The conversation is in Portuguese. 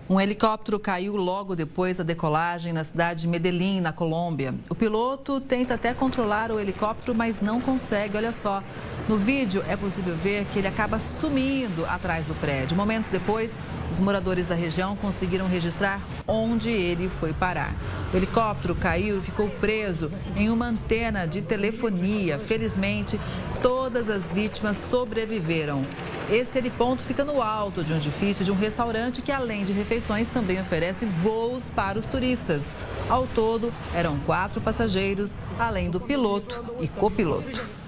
Um helicóptero caiu logo depois da decolagem na cidade de Medellín, na Colômbia. O piloto tenta até controlar o helicóptero, mas não consegue, olha só. No vídeo é possível ver que ele acaba sumindo atrás do prédio. Momentos depois, os moradores da região conseguiram registrar onde ele foi parar. O helicóptero caiu e ficou preso em uma antena de telefonia. Felizmente, todas as vítimas sobreviveram. Esse heliponto fica no alto de um edifício de um restaurante que, além de refeições, também oferece voos para os turistas. Ao todo, eram 4 passageiros, além do piloto e copiloto.